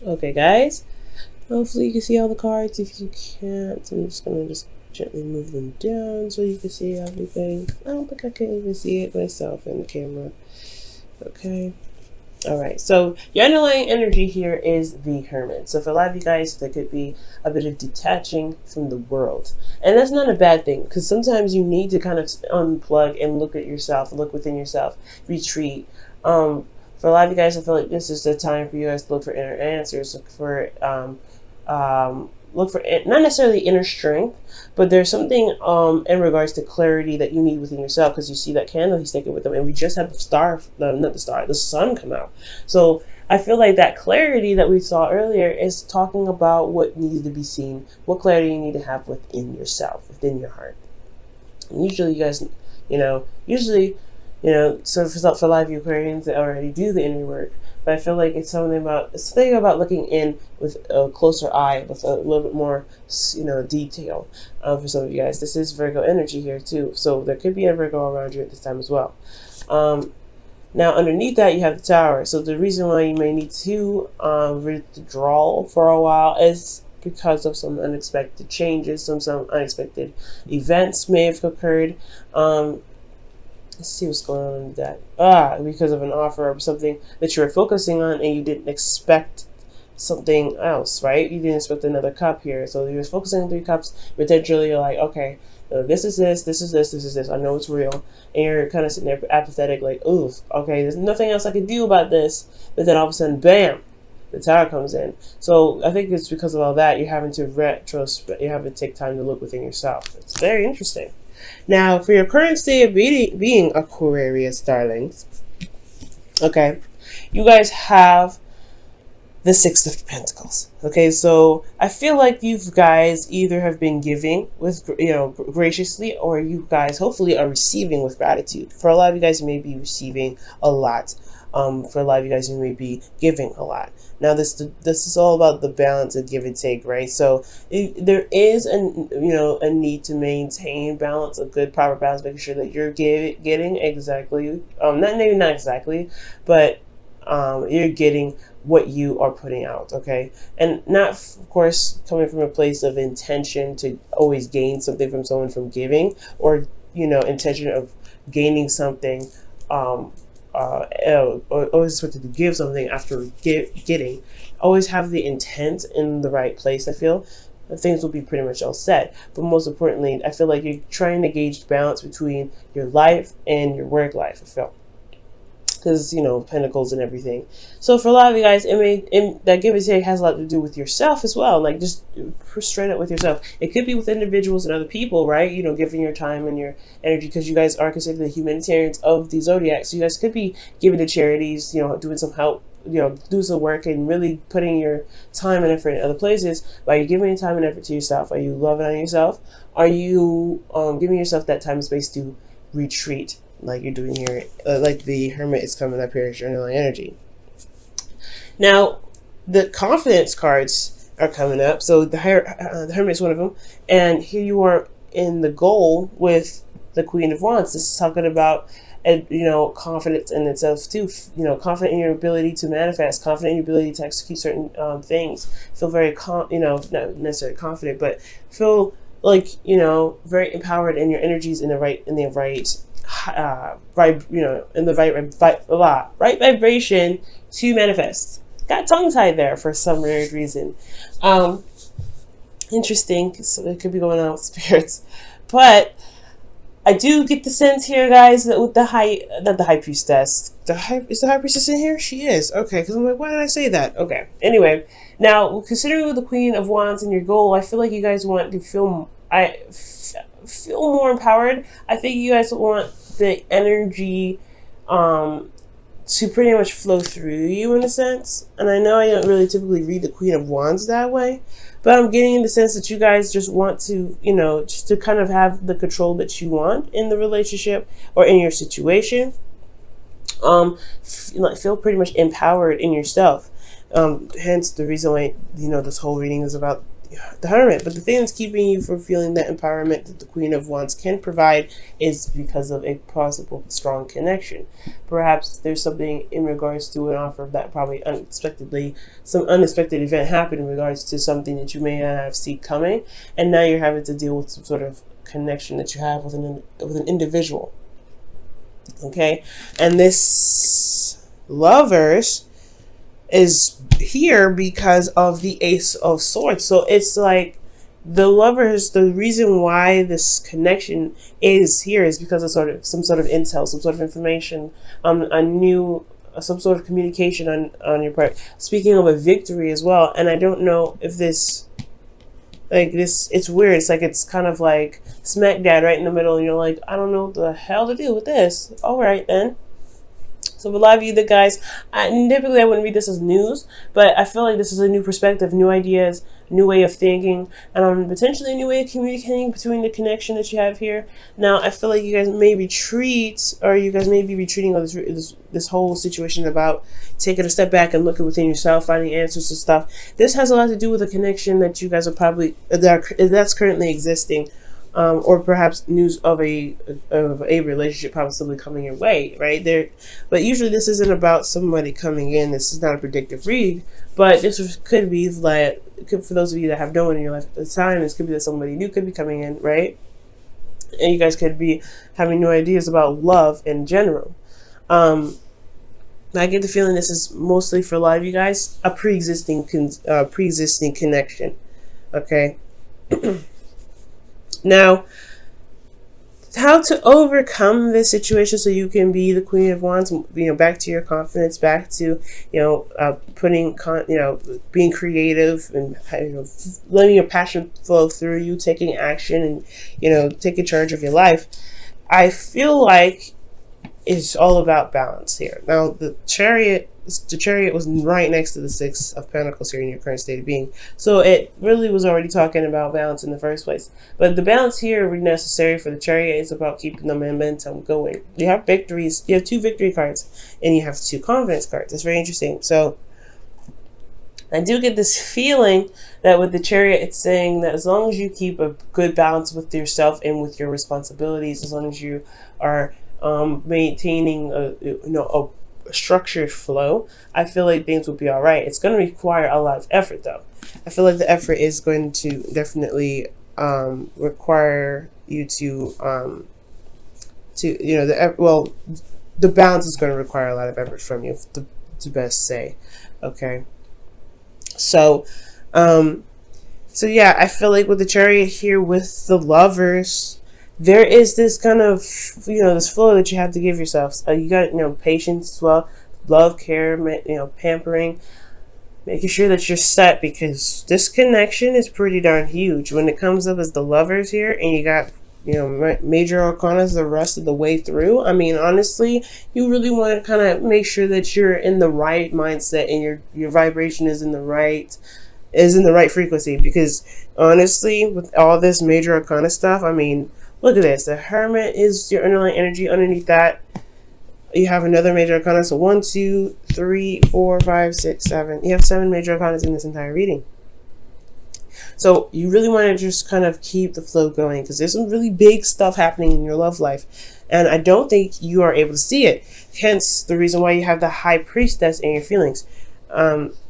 Okay, guys. Hopefully you can see all the cards. If you can't, I'm just gonna gently move them down so you can see everything. I don't think I can even see it myself in the camera. Okay. All right, so your underlying energy here is the Hermit. So for a lot of you guys, there could be a bit of detaching from the world. And that's not a bad thing, because sometimes you need to kind of unplug and look at yourself, look within yourself, retreat. For a lot of you guys, I feel like this is the time for you guys to look for inner answers, look for not necessarily inner strength, but there's something in regards to clarity that you need within yourself, because you see that candle he's taking with him, and we just had the star, not the star, the sun come out. So I feel like that clarity that we saw earlier is talking about what needs to be seen, what clarity you need to have within yourself, within your heart. And usually you guys, so for a lot of you Aquarians that already do the inner work, but I feel like it's something about looking in with a closer eye, with a little bit more, detail. For some of you guys, this is Virgo energy here too, so there could be a Virgo around you at this time as well. Now underneath that you have the Tower. So the reason why you may need to withdraw for a while is because of some unexpected changes, some unexpected events may have occurred. Let's see what's going on with that. Because of an offer or something that you were focusing on and you didn't expect something else, right? You didn't expect another cup here. So you were focusing on 3 cups, potentially you're like, okay, this is this, this is this, this is this. I know it's real. And you're kind of sitting there apathetic, like, ooh, okay, there's nothing else I can do about this. But then all of a sudden, bam, the Tower comes in. So I think it's because of all that, you're having to you have to take time to look within yourself. It's very interesting. Now, for your current state of being Aquarius, darlings, okay, you guys have the 6 of Pentacles. Okay, so I feel like you guys either have been giving with, graciously, or you guys hopefully are receiving with gratitude. For a lot of you guys, you may be receiving a lot. For a lot of you guys, you may be giving a lot. Now, this is all about the balance of give and take, right? So there is a need to maintain balance, a good proper balance, making sure that you're getting exactly, not exactly, but you're getting what you are putting out, okay? And not, of course, coming from a place of intention to always gain something from someone from giving, or intention of gaining something. Always wanted to give something after getting. Always have the intent in the right place. I feel things will be pretty much all set. But most importantly, I feel like you're trying to gauge balance between your life and your work life. I feel, because Pentacles and everything. So for a lot of you guys, that give and take has a lot to do with yourself as well. Like, just straight up with yourself. It could be with individuals and other people, right? Giving your time and your energy, because you guys are considered the humanitarians of the zodiac. So you guys could be giving to charities, doing some help, do some work, and really putting your time and effort in other places. But are you giving time and effort to yourself? Are you loving on yourself? Are you giving yourself that time and space to retreat, like you're doing here, like the Hermit is coming up here as your underlying energy? Now, the confidence cards are coming up. So the Hermit is one of them. And here you are in the goal with the Queen of Wands. This is talking about, confidence in itself too. Confident in your ability to manifest, confident in your ability to execute certain things. Feel very, not necessarily confident, but feel like, very empowered in your energies in the right right vibration to manifest. Got tongue tied there for some weird reason. Interesting. So it could be going on with spirits, but I do get the sense here, guys, that with not the high priestess. Is the high priestess in here? She is. Okay, because I'm like, why did I say that? Okay. Anyway, now considering with the Queen of Wands and your goal, I feel like you guys want to feel more empowered. I think you guys want the energy to pretty much flow through you in a sense. And I know I don't really typically read the Queen of Wands that way, but I'm getting in the sense that you guys just want to, just to kind of have the control that you want in the relationship or in your situation. Feel pretty much empowered in yourself. Hence the reason why, this whole reading is about, the Hermit. But the thing that's keeping you from feeling that empowerment that the Queen of Wands can provide is because of a possible strong connection. Perhaps there's something in regards to an offer that probably unexpectedly, some unexpected event happened in regards to something that you may not have seen coming, and now you're having to deal with some sort of connection that you have with an individual. Okay, and this Lovers is here because of the Ace of Swords. So it's like the Lovers, the reason why this connection is here is because of some sort of intel, some sort of information, some sort of communication on your part. Speaking of a victory as well, and I don't know if this, like this, it's weird. It's like, it's kind of like smack dab right in the middle, and you're like, I don't know what the hell to do with this. All right then. So for a lot of you, the guys, typically I wouldn't read this as news, but I feel like this is a new perspective, new ideas, new way of thinking, and potentially a new way of communicating between the connection that you have here. Now, I feel like you guys may retreat, or you guys may be retreating on this whole situation about taking a step back and looking within yourself, finding answers to stuff. This has a lot to do with a connection that you guys are probably, that's currently existing. Or perhaps news of a relationship possibly coming your way, right there. But usually this isn't about somebody coming in. This is not a predictive read, but this could be like, for those of you that have no one in your life at the time, this could be that somebody new could be coming in, right? And you guys could be having new ideas about love in general. I get the feeling this is mostly for a lot of you guys a pre-existing connection. Okay. Now, how to overcome this situation so you can be the Queen of Wands, back to your confidence, back to, being creative and, letting your passion flow through you, taking action and, taking charge of your life. I feel like it's all about balance here. Now, the Chariot was right next to the Six of Pentacles here in your current state of being. So it really was already talking about balance in the first place. But the balance here necessary for the Chariot is about keeping the momentum going. You have victories. You have 2 victory cards and you have 2 confidence cards. That's very interesting. So I do get this feeling that with the Chariot, it's saying that as long as you keep a good balance with yourself and with your responsibilities, as long as you are maintaining a structured flow, I feel like things will be all right. It's going to require a lot of effort, though. I feel like the effort is going to definitely require you to the balance is going to require a lot of effort from you, to best say. Okay, so yeah, I feel like with the Chariot here, with the Lovers, there is this kind of, this flow that you have to give yourselves. You got, patience as well, love, care, pampering, making sure that you're set, because this connection is pretty darn huge. When it comes up as the Lovers here, and you got, major arcanas the rest of the way through, I mean, honestly, you really want to kind of make sure that you're in the right mindset and your vibration is in the right frequency, because honestly, with all this major arcana stuff, I mean, look at this. The Hermit is your underlying energy. Underneath that, you have another major arcana. So 1, 2, 3, 4, 5, 6, 7. You have 7 major arcanas in this entire reading. So you really want to just kind of keep the flow going, because there's some really big stuff happening in your love life. And I don't think you are able to see it. Hence the reason why you have the High Priestess in your feelings.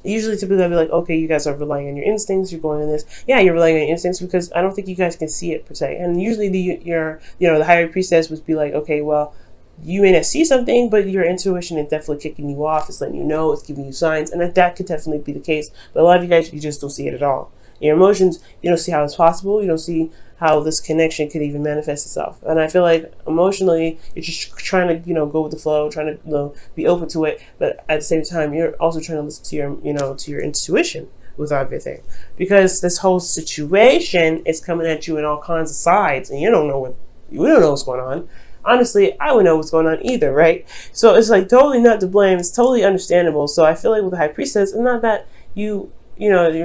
Usually typically I'll be like, okay, you guys are relying on your instincts, you're going in this. Yeah, you're relying on your instincts, because I don't think you guys can see it per se. And usually the Higher Priestess would be like, okay, well, you may not see something, but your intuition is definitely kicking you off. It's letting you know, it's giving you signs, and that could definitely be the case. But a lot of you guys, you just don't see it at all. Your emotions, you don't see how it's possible. You don't see how this connection could even manifest itself. And I feel like emotionally, you're just trying to, go with the flow, trying to, be open to it. But at the same time, you're also trying to listen to your, to your intuition with everything, because this whole situation is coming at you in all kinds of sides, and you don't know what's going on. Honestly, I wouldn't know what's going on either, right? So it's like totally not to blame. It's totally understandable. So I feel like with the High Priestess, it's not that you're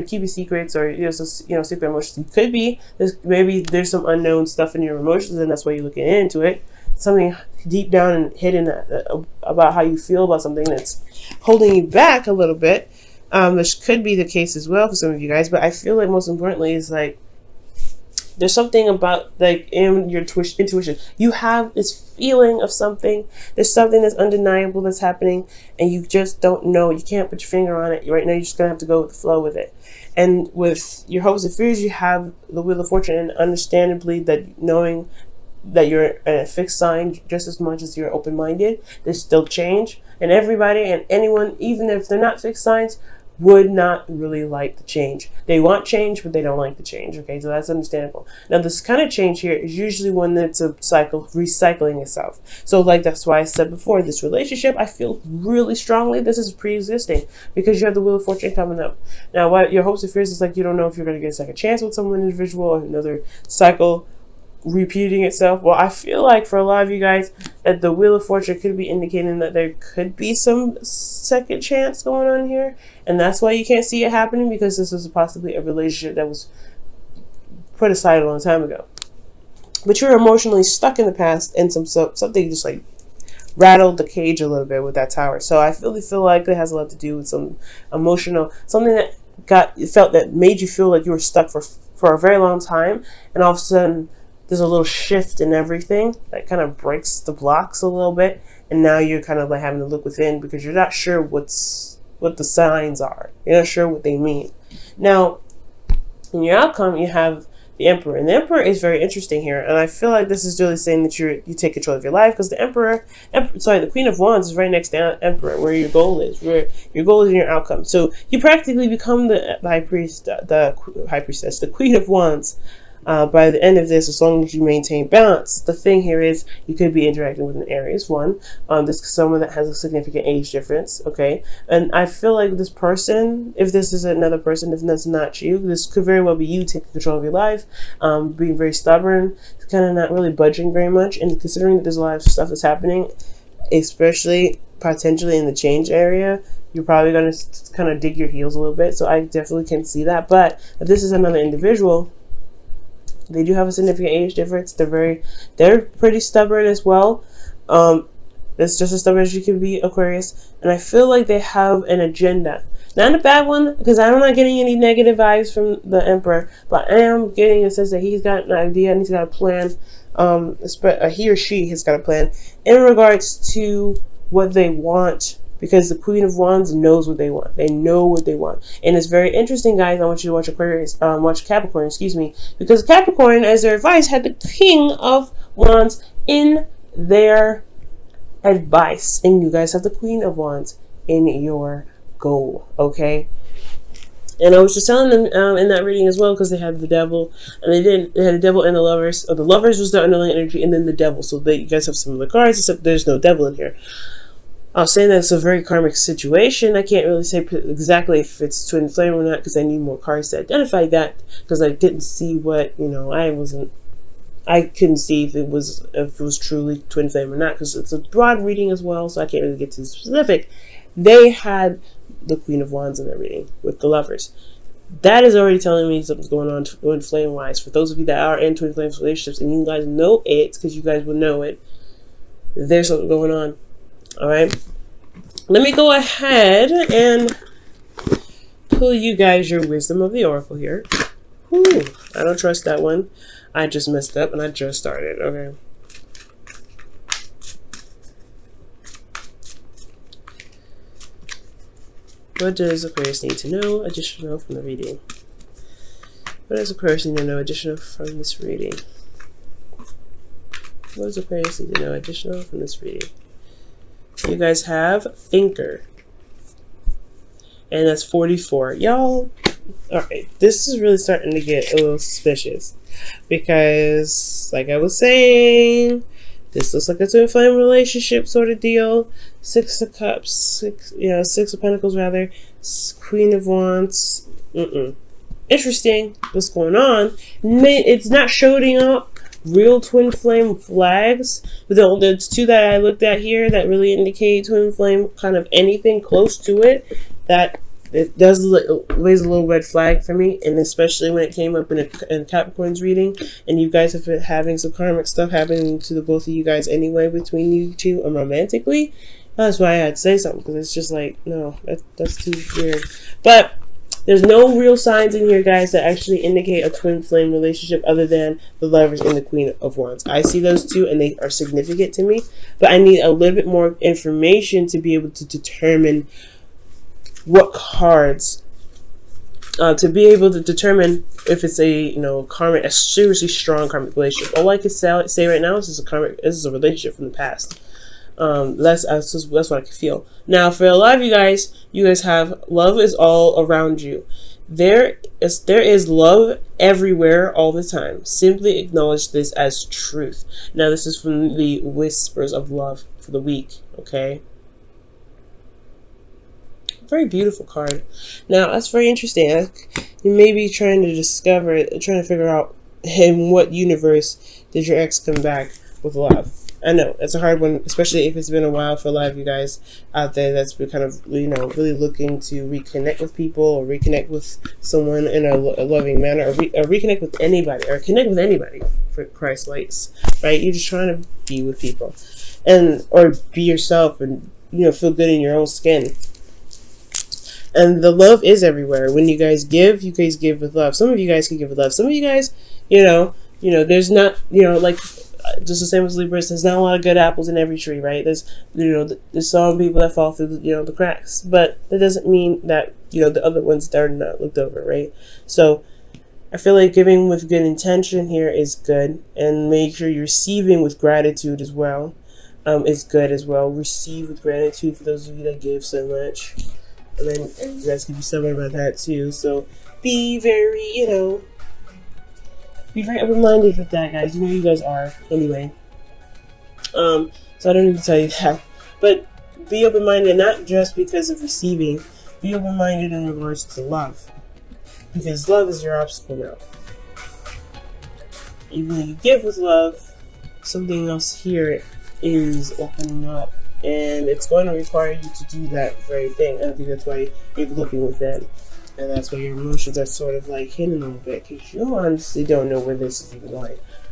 keeping secrets or secret emotions. It could be maybe there's some unknown stuff in your emotions, and that's why you're looking into it. Something deep down and hidden about how you feel about something that's holding you back a little bit. This could be the case as well for some of you guys, but I feel like most importantly is like there's something about like in your intuition. You have this feeling of something. There's something that's undeniable that's happening, and you just don't know. You can't put your finger on it right now. You're just gonna have to go with the flow with it. And with your hopes and fears, you have the Wheel of Fortune, and understandably that knowing that you're a fixed sign just as much as you're open-minded, there's still change, and everybody and anyone, even if they're not fixed signs, would not really like the change. They want change, but they don't like the change. Okay, so that's understandable. Now, this kind of change here is usually one that's a cycle recycling itself. So, like that's why I said before, this relationship, I feel really strongly this is pre-existing because you have the Wheel of Fortune coming up. Now, what your hopes and fears is like you don't know if you're going to get a second chance with someone individual or another cycle repeating itself. Well, I feel like for a lot of you guys that the Wheel of Fortune could be indicating that there could be some second chance going on here, and that's why you can't see it happening, because this is possibly a relationship that was put aside a long time ago, but you're emotionally stuck in the past, and something just like rattled the cage a little bit with that Tower. So I really feel like it has a lot to do with some emotional, something that felt that made you feel like you were stuck for a very long time, and all of a sudden there's a little shift in everything that kind of breaks the blocks a little bit, and now you're kind of like having to look within because you're not sure what the signs are. You're not sure what they mean. Now, in your outcome, you have the Emperor, and the Emperor is very interesting here, and I feel like this is really saying that you take control of your life, because the the Queen of Wands is right next to Emperor, where your goal is, in your outcome. So you practically become the High Priestess, the Queen of Wands. By the end of this, as long as you maintain balance. The thing here is you could be interacting with an Aries one. This is someone that has a significant age difference, okay? And I feel like this person, if this is another person, if that's not you, this could very well be you taking control of your life, being very stubborn, kind of not really budging very much, and considering that there's a lot of stuff that's happening, especially potentially in the change area, you're probably going to kind of dig your heels a little bit. So I definitely can see that. But if this is another individual, they do have a significant age difference. They're pretty stubborn as well. It's just as stubborn as you can be, Aquarius. And I feel like they have an agenda. Not a bad one, because I'm not getting any negative vibes from the Emperor, but I am getting a sense that he's got an idea and he's got a plan. He or she has got a plan in regards to what they want, because the Queen of Wands knows what they want. They know what they want. And it's very interesting, guys. I want you to watch watch Capricorn, excuse me. Because Capricorn, as their advice, had the King of Wands in their advice. And you guys have the Queen of Wands in your goal, okay? And I was just telling them in that reading as well, because they had the Devil, and they had the Devil and the Lovers. The Lovers was the underlying energy, and then the Devil. So you guys have some of the cards, except there's no Devil in here. I was saying that it's a very karmic situation. I can't really say exactly if it's twin flame or not, because I need more cards to identify that, because I didn't see what, I couldn't see if it was truly twin flame or not, because it's a broad reading as well, so I can't really get too specific. They had the Queen of Wands in their reading with the Lovers. That is already telling me something's going on twin flame wise. For those of you that are in twin flame relationships and you guys know it, because you guys would know it, there's something going on. All right, let me go ahead and pull you guys your Wisdom of the Oracle here. Whew, I don't trust that one. I just messed up and I just started. Okay. What does Aquarius need to know additional from the reading? What does Aquarius need to know additional from this reading? What does Aquarius need to know additional from this reading? You guys have Thinker, and that's 44. Y'all, alright, this is really starting to get a little suspicious, because like I was saying, this looks like a twin flame relationship sort of deal. Six of Cups, Six of Pentacles rather, Queen of Wands. Interesting what's going on. It's not showing up real twin flame flags, but the two that I looked at here that really indicate twin flame, kind of anything close to it, that it does raise a little red flag for me, and especially when it came up in Capricorn's reading, and you guys have been having some karmic stuff happening to the both of you guys anyway between you two romantically. That's why I had to say something, because it's just like, no, that's too weird. But there's no real signs in here, guys, that actually indicate a twin flame relationship other than the Lovers and the Queen of Wands. I see those two, and they are significant to me, but I need a little bit more information to be able to determine what cards, to be able to determine if it's a karmic, a seriously strong karmic relationship. All I can say right now is this is a relationship from the past. That's what I can feel. Now, for a lot of you guys have love is all around you. There is love everywhere all the time. Simply acknowledge this as truth. Now, this is from the Whispers of Love for the week. Okay. Very beautiful card. Now, that's very interesting. You may be trying to figure out in what universe did your ex come back with love. I know it's a hard one, especially if it's been a while for a lot of you guys out there that's been kind of, really looking to reconnect with people or reconnect with someone in a loving manner, or reconnect with anybody, or connect with anybody, for Christ's sakes, right? You're just trying to be with people, or be yourself, and feel good in your own skin. And the love is everywhere. When you guys give with love. Some of you guys can give with love. Some of you guys, there's not, like, just the same as Libras, there's not a lot of good apples in every tree, right? There's some people that fall through, the cracks. But that doesn't mean that, the other ones are not looked over, right? So I feel like giving with good intention here is good. And make sure you're receiving with gratitude as well. Is good as well. Receive with gratitude for those of you that give so much. And then you guys can be stubborn about that too. So be very, be very open-minded with that, guys. You guys are anyway. So I don't need to tell you that. But be open-minded, not just because of receiving. Be open-minded in regards to love. Because love is your obstacle now. Even when you give with love, something else here is opening up. And it's going to require you to do that very thing. I think that's why you're looking within. And that's why your emotions are sort of like hidden a little bit. Because you honestly don't know where this is even going.